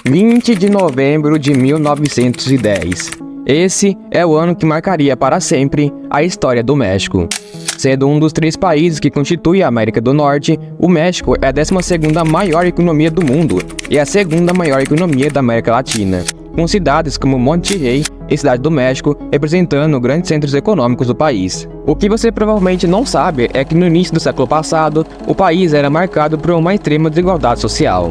20 de novembro de 1910. Esse é o ano que marcaria para sempre a história do México. Sendo um dos 3 países que constituem a América do Norte, o México é a 12ª maior economia do mundo e a 2ª maior economia da América Latina, com cidades como Monterrey e Cidade do México representando grandes centros econômicos do país. O que você provavelmente não sabe é que no início do século passado, o país era marcado por uma extrema desigualdade social.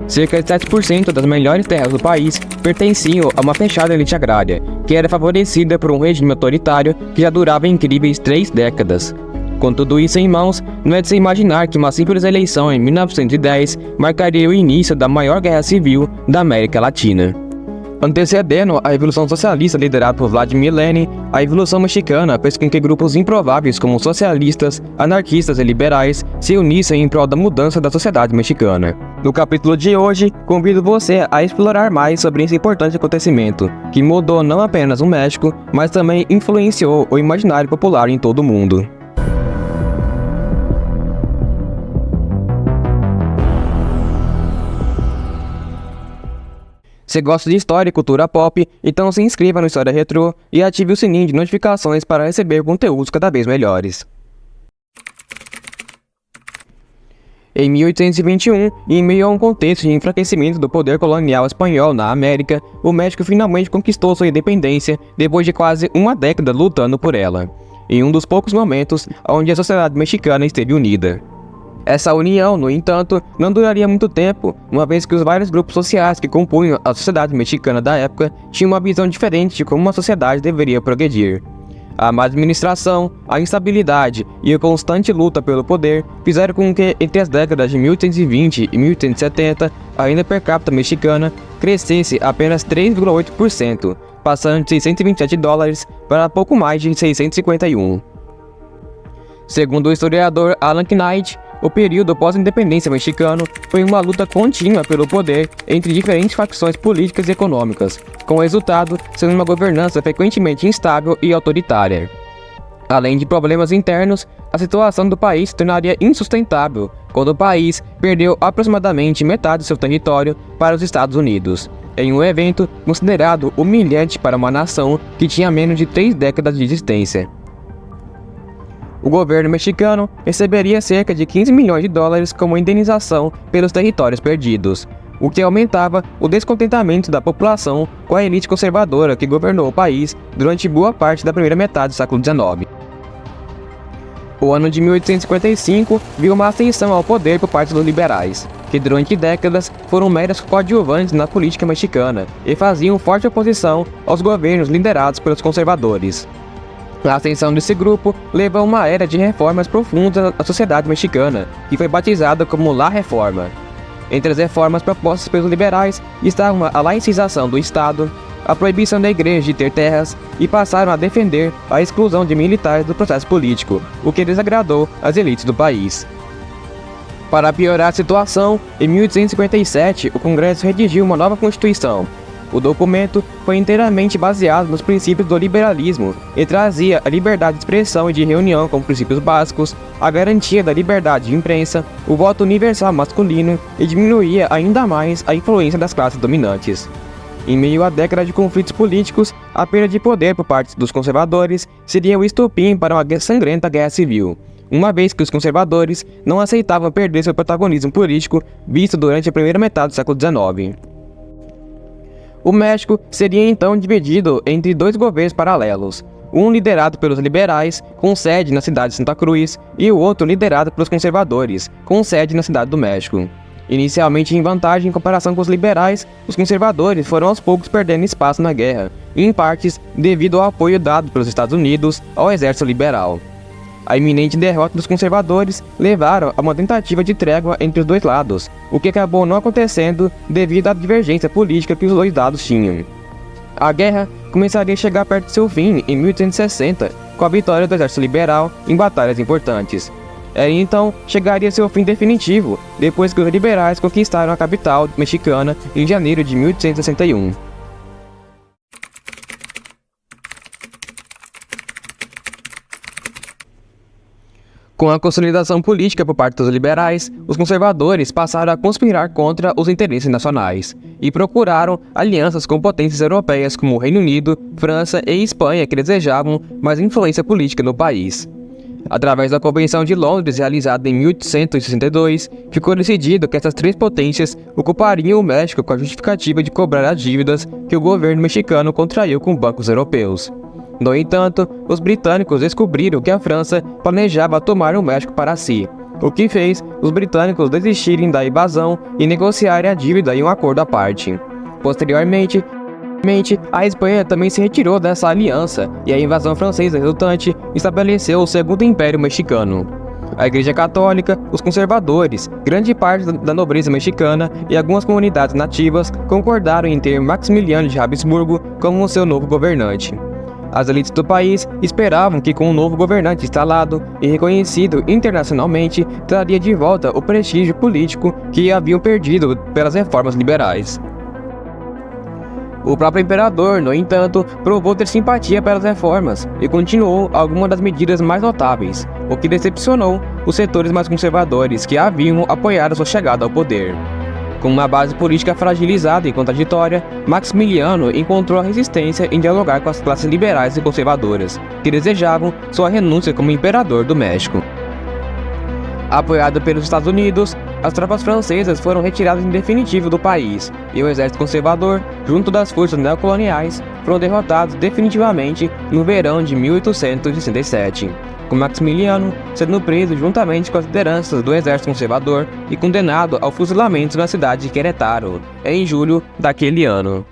Cerca de 7% das melhores terras do país pertenciam a uma fechada elite agrária, que era favorecida por um regime autoritário que já durava incríveis 3 décadas. Com tudo isso em mãos, não é de se imaginar que uma simples eleição em 1910 marcaria o início da maior guerra civil da América Latina. Antecedendo a Revolução Socialista liderada por Vladimir Lenin, a Revolução Mexicana fez com que grupos improváveis como socialistas, anarquistas e liberais se unissem em prol da mudança da sociedade mexicana. No capítulo de hoje, convido você a explorar mais sobre esse importante acontecimento, que mudou não apenas o México, mas também influenciou o imaginário popular em todo o mundo. Se gosta de história e cultura pop, então se inscreva no História Retrô e ative o sininho de notificações para receber conteúdos cada vez melhores. Em 1821, em meio a um contexto de enfraquecimento do poder colonial espanhol na América, o México finalmente conquistou sua independência depois de quase uma década lutando por ela, em um dos poucos momentos onde a sociedade mexicana esteve unida. Essa união, no entanto, não duraria muito tempo, uma vez que os vários grupos sociais que compunham a sociedade mexicana da época tinham uma visão diferente de como uma sociedade deveria progredir. A má administração, a instabilidade e a constante luta pelo poder fizeram com que, entre as décadas de 1820 e 1870, a renda per capita mexicana crescesse apenas 3,8%, passando de $627 para pouco mais de 651. Segundo o historiador Alan Knight, o período pós-independência mexicano foi uma luta contínua pelo poder entre diferentes facções políticas e econômicas, com o resultado sendo uma governança frequentemente instável e autoritária. Além de problemas internos, a situação do país se tornaria insustentável quando o país perdeu aproximadamente metade de seu território para os Estados Unidos, em um evento considerado humilhante para uma nação que tinha menos de 3 décadas de existência. O governo mexicano receberia cerca de $15 milhões como indenização pelos territórios perdidos, o que aumentava o descontentamento da população com a elite conservadora que governou o país durante boa parte da primeira metade do século XIX. O ano de 1855 viu uma ascensão ao poder por parte dos liberais, que durante décadas foram meros coadjuvantes na política mexicana e faziam forte oposição aos governos liderados pelos conservadores. A ascensão desse grupo levou a uma era de reformas profundas na sociedade mexicana, que foi batizada como La Reforma. Entre as reformas propostas pelos liberais estavam a laicização do Estado, a proibição da igreja de ter terras e passaram a defender a exclusão de militares do processo político, o que desagradou as elites do país. Para piorar a situação, em 1857 o Congresso redigiu uma nova Constituição. O documento foi inteiramente baseado nos princípios do liberalismo e trazia a liberdade de expressão e de reunião como princípios básicos, a garantia da liberdade de imprensa, o voto universal masculino e diminuía ainda mais a influência das classes dominantes. Em meio à década de conflitos políticos, a perda de poder por parte dos conservadores seria o estopim para uma sangrenta guerra civil, uma vez que os conservadores não aceitavam perder seu protagonismo político visto durante a primeira metade do século XIX. O México seria então dividido entre 2 governos paralelos, um liderado pelos liberais, com sede na cidade de Santa Cruz, e o outro liderado pelos conservadores, com sede na cidade do México. Inicialmente em vantagem em comparação com os liberais, os conservadores foram aos poucos perdendo espaço na guerra, em partes devido ao apoio dado pelos Estados Unidos ao exército liberal. A iminente derrota dos conservadores levaram a uma tentativa de trégua entre os dois lados, o que acabou não acontecendo devido à divergência política que os dois lados tinham. A guerra começaria a chegar perto de seu fim em 1860, com a vitória do exército liberal em batalhas importantes. Aí então chegaria seu fim definitivo, depois que os liberais conquistaram a capital mexicana em janeiro de 1861. Com a consolidação política por parte dos liberais, os conservadores passaram a conspirar contra os interesses nacionais e procuraram alianças com potências europeias como o Reino Unido, França e Espanha, que desejavam mais influência política no país. Através da Convenção de Londres, realizada em 1862, ficou decidido que essas três potências ocupariam o México com a justificativa de cobrar as dívidas que o governo mexicano contraiu com bancos europeus. No entanto, os britânicos descobriram que a França planejava tomar o México para si, o que fez os britânicos desistirem da invasão e negociarem a dívida em um acordo à parte. Posteriormente, a Espanha também se retirou dessa aliança e a invasão francesa resultante estabeleceu o Segundo Império Mexicano. A Igreja Católica, os conservadores, grande parte da nobreza mexicana e algumas comunidades nativas concordaram em ter Maximiliano de Habsburgo como seu novo governante. As elites do país esperavam que, com um novo governante instalado e reconhecido internacionalmente, traria de volta o prestígio político que haviam perdido pelas reformas liberais. O próprio imperador, no entanto, provou ter simpatia pelas reformas e continuou algumas das medidas mais notáveis, o que decepcionou os setores mais conservadores que haviam apoiado sua chegada ao poder. Com uma base política fragilizada e contraditória, Maximiliano encontrou a resistência em dialogar com as classes liberais e conservadoras, que desejavam sua renúncia como imperador do México. Apoiado pelos Estados Unidos, as tropas francesas foram retiradas em definitivo do país, e o exército conservador, junto das forças neocoloniais, foram derrotados definitivamente no verão de 1867. Com Maximiliano sendo preso juntamente com as lideranças do exército conservador e condenado ao fuzilamento na cidade de Querétaro, em julho daquele ano.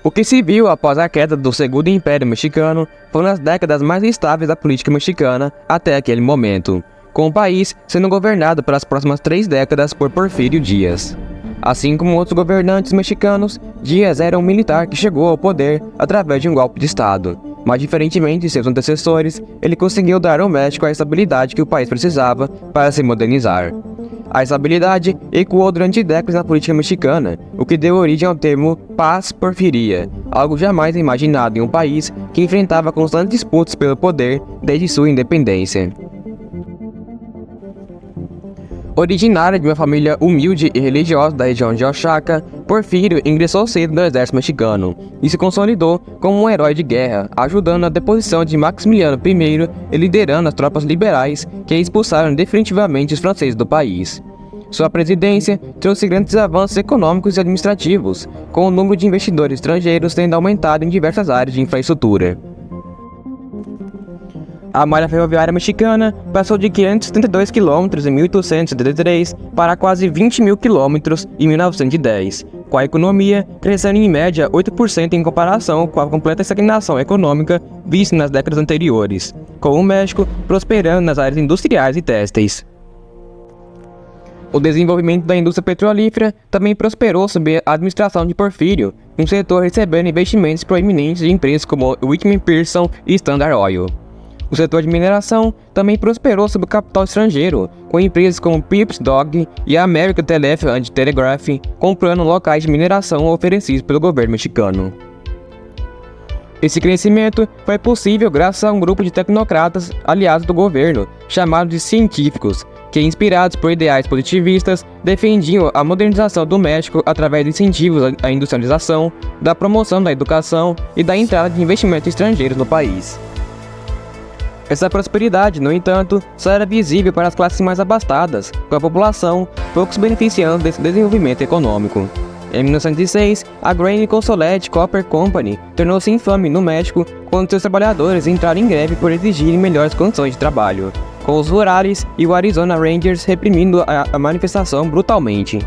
O que se viu após a queda do Segundo Império Mexicano foram as décadas mais instáveis da política mexicana até aquele momento, com o país sendo governado pelas próximas 3 décadas por Porfírio Díaz. Assim como outros governantes mexicanos, Díaz era um militar que chegou ao poder através de um golpe de Estado, mas diferentemente de seus antecessores, ele conseguiu dar ao México a estabilidade que o país precisava para se modernizar. A estabilidade ecoou durante décadas na política mexicana, o que deu origem ao termo paz-porfiria, algo jamais imaginado em um país que enfrentava constantes disputas pelo poder desde sua independência. Originário de uma família humilde e religiosa da região de Oaxaca, Porfírio ingressou cedo no exército mexicano e se consolidou como um herói de guerra, ajudando na deposição de Maximiliano I e liderando as tropas liberais que expulsaram definitivamente os franceses do país. Sua presidência trouxe grandes avanços econômicos e administrativos, com o número de investidores estrangeiros tendo aumentado em diversas áreas de infraestrutura. A malha ferroviária mexicana passou de 572 km em 1873 para quase 20 mil km em 1910, com a economia crescendo em média 8% em comparação com a completa estagnação econômica vista nas décadas anteriores, com o México prosperando nas áreas industriais e têxteis. O desenvolvimento da indústria petrolífera também prosperou sob a administração de Porfírio, com o setor recebendo investimentos proeminentes de empresas como Whitman Pearson e Standard Oil. O setor de mineração também prosperou sob o capital estrangeiro, com empresas como Phillips Dodge e a American Telephone and Telegraph comprando locais de mineração oferecidos pelo governo mexicano. Esse crescimento foi possível graças a um grupo de tecnocratas aliados do governo, chamados de científicos, que, inspirados por ideais positivistas, defendiam a modernização do México através de incentivos à industrialização, da promoção da educação e da entrada de investimentos estrangeiros no país. Essa prosperidade, no entanto, só era visível para as classes mais abastadas, com a população pouco se beneficiando desse desenvolvimento econômico. Em 1906, a Grain Consoled Copper Company tornou-se infame no México quando seus trabalhadores entraram em greve por exigirem melhores condições de trabalho, com os Rurales e o Arizona Rangers reprimindo a manifestação brutalmente.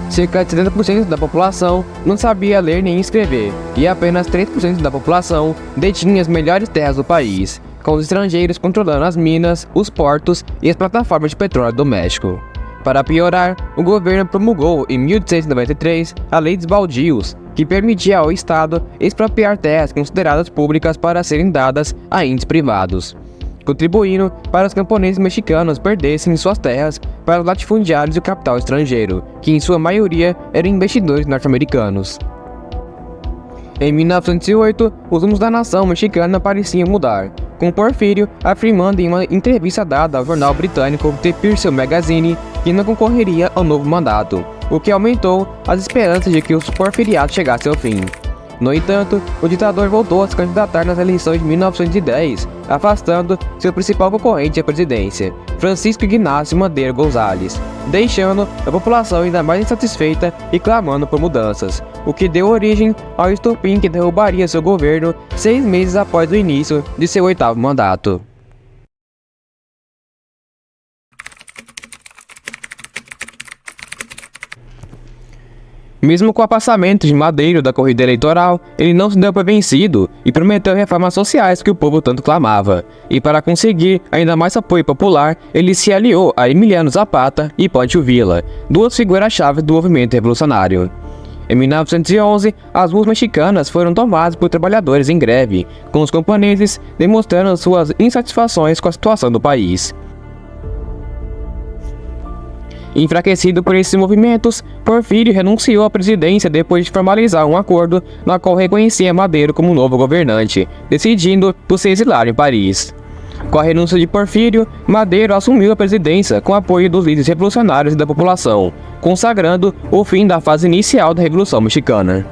Cerca de 70% da população não sabia ler nem escrever, e apenas 3% da população detinha as melhores terras do país, com os estrangeiros controlando as minas, os portos e as plataformas de petróleo do México. Para piorar, o governo promulgou em 1893 a Lei dos Baldios, que permitia ao Estado expropriar terras consideradas públicas para serem dadas a entes privados, contribuindo para os camponeses mexicanos perdessem suas terras para os latifundiários e o capital estrangeiro, que em sua maioria eram investidores norte-americanos. Em 1908, os rumos da nação mexicana pareciam mudar, com Porfírio afirmando em uma entrevista dada ao jornal britânico The Pearson Magazine que não concorreria ao novo mandato, o que aumentou as esperanças de que o porfiriato chegasse ao fim. No entanto, o ditador voltou a se candidatar nas eleições de 1910, afastando seu principal concorrente à presidência, Francisco Ignacio Madero González, deixando a população ainda mais insatisfeita e clamando por mudanças, o que deu origem ao estopim que derrubaria seu governo 6 meses após o início de seu 8º mandato. Mesmo com o passamento de Madero da corrida eleitoral, ele não se deu por vencido e prometeu reformas sociais que o povo tanto clamava. E para conseguir ainda mais apoio popular, ele se aliou a Emiliano Zapata e Pancho Villa, duas figuras-chave do movimento revolucionário. Em 1911, as ruas mexicanas foram tomadas por trabalhadores em greve, com os camponeses demonstrando suas insatisfações com a situação do país. Enfraquecido por esses movimentos, Porfírio renunciou à presidência depois de formalizar um acordo no qual reconhecia Madero como novo governante, decidindo por se exilar em Paris. Com a renúncia de Porfírio, Madero assumiu a presidência com apoio dos líderes revolucionários e da população, consagrando o fim da fase inicial da Revolução Mexicana.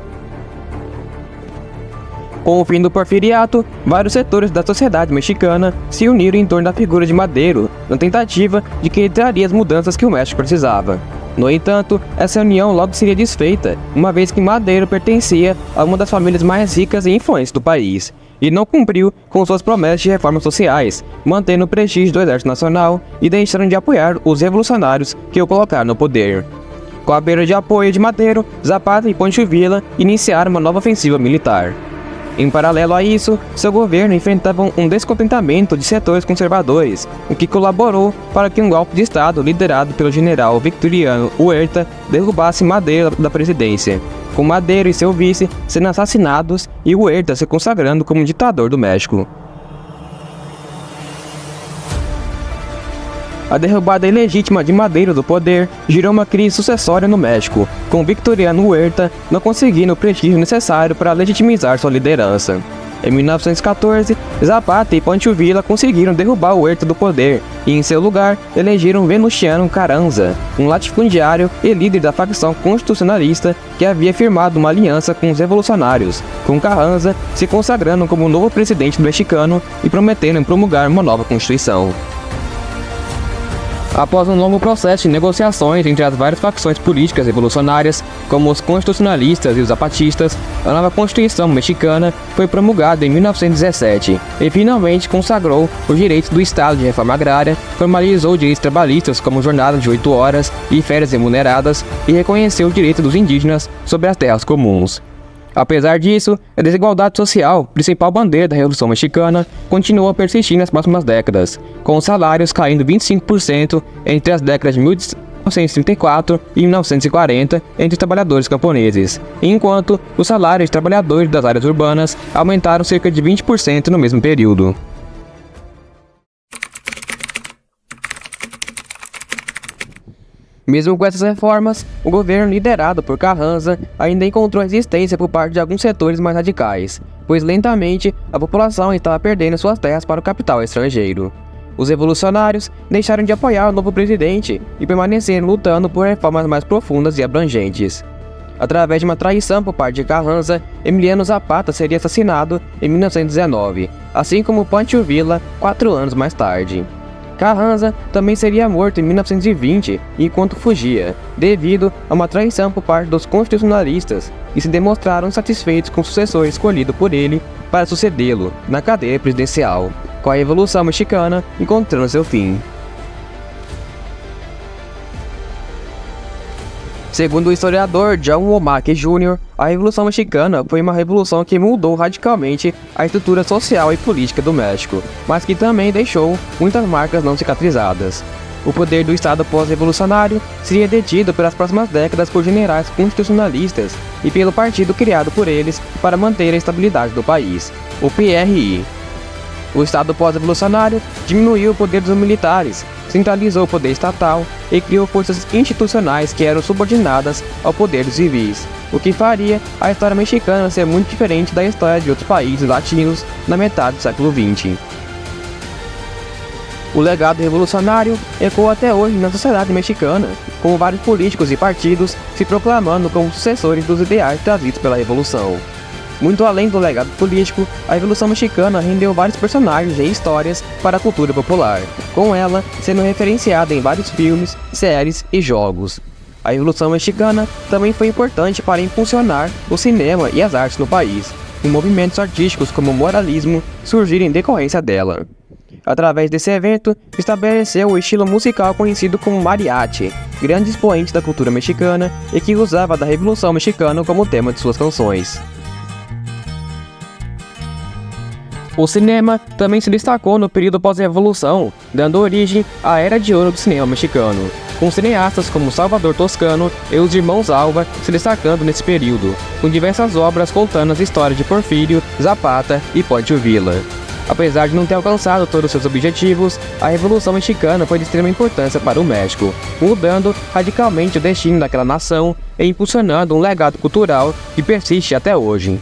Com o fim do porfiriato, vários setores da sociedade mexicana se uniram em torno da figura de Madero, na tentativa de que ele traria as mudanças que o México precisava. No entanto, essa união logo seria desfeita, uma vez que Madero pertencia a uma das famílias mais ricas e influentes do país, e não cumpriu com suas promessas de reformas sociais, mantendo o prestígio do Exército Nacional e deixando de apoiar os revolucionários que o colocaram no poder. Com a perda de apoio de Madero, Zapata e Pancho Villa iniciaram uma nova ofensiva militar. Em paralelo a isso, seu governo enfrentava um descontentamento de setores conservadores, o que colaborou para que um golpe de Estado liderado pelo general Victoriano Huerta derrubasse Madero da presidência, com Madero e seu vice sendo assassinados e Huerta se consagrando como ditador do México. A derrubada ilegítima de Madero do poder gerou uma crise sucessória no México, com Victoriano Huerta não conseguindo o prestígio necessário para legitimizar sua liderança. Em 1914, Zapata e Pancho Villa conseguiram derrubar Huerta do poder e, em seu lugar, elegeram Venustiano Carranza, um latifundiário e líder da facção constitucionalista que havia firmado uma aliança com os revolucionários, com Carranza se consagrando como novo presidente mexicano e prometendo promulgar uma nova constituição. Após um longo processo de negociações entre as várias facções políticas revolucionárias, como os constitucionalistas e os zapatistas, a nova Constituição mexicana foi promulgada em 1917 e finalmente consagrou os direitos do Estado de reforma agrária, formalizou direitos trabalhistas como jornada de 8 horas e férias remuneradas e reconheceu o direito dos indígenas sobre as terras comuns. Apesar disso, a desigualdade social, principal bandeira da Revolução Mexicana, continuou a persistir nas próximas décadas, com os salários caindo 25% entre as décadas de 1934 e 1940 entre os trabalhadores camponeses, enquanto os salários de trabalhadores das áreas urbanas aumentaram cerca de 20% no mesmo período. Mesmo com essas reformas, o governo liderado por Carranza ainda encontrou resistência por parte de alguns setores mais radicais, pois lentamente a população estava perdendo suas terras para o capital estrangeiro. Os revolucionários deixaram de apoiar o novo presidente e permaneceram lutando por reformas mais profundas e abrangentes. Através de uma traição por parte de Carranza, Emiliano Zapata seria assassinado em 1919, assim como Pancho Villa 4 anos mais tarde. Carranza também seria morto em 1920 enquanto fugia, devido a uma traição por parte dos constitucionalistas, que se demonstraram insatisfeitos com o sucessor escolhido por ele para sucedê-lo na cadeia presidencial, com a Revolução Mexicana encontrando seu fim. Segundo o historiador John Womack Jr., a Revolução Mexicana foi uma revolução que mudou radicalmente a estrutura social e política do México, mas que também deixou muitas marcas não cicatrizadas. O poder do Estado pós-revolucionário seria detido pelas próximas décadas por generais constitucionalistas e pelo partido criado por eles para manter a estabilidade do país, o PRI. O Estado pós-revolucionário diminuiu o poder dos militares, centralizou o poder estatal e criou forças institucionais que eram subordinadas ao poder dos civis, o que faria a história mexicana ser muito diferente da história de outros países latinos na metade do século XX. O legado revolucionário ecoa até hoje na sociedade mexicana, com vários políticos e partidos se proclamando como sucessores dos ideais trazidos pela Revolução. Muito além do legado político, a Revolução Mexicana rendeu vários personagens e histórias para a cultura popular, com ela sendo referenciada em vários filmes, séries e jogos. A Revolução Mexicana também foi importante para impulsionar o cinema e as artes no país, e movimentos artísticos como o muralismo surgiram em decorrência dela. Através desse evento, estabeleceu o estilo musical conhecido como mariachi, grande expoente da cultura mexicana e que usava da Revolução Mexicana como tema de suas canções. O cinema também se destacou no período pós-revolução, dando origem à Era de Ouro do cinema mexicano, com cineastas como Salvador Toscano e os Irmãos Alva se destacando nesse período, com diversas obras contando as histórias de Porfírio, Zapata e Pancho Villa. Apesar de não ter alcançado todos os seus objetivos, a Revolução Mexicana foi de extrema importância para o México, mudando radicalmente o destino daquela nação e impulsionando um legado cultural que persiste até hoje.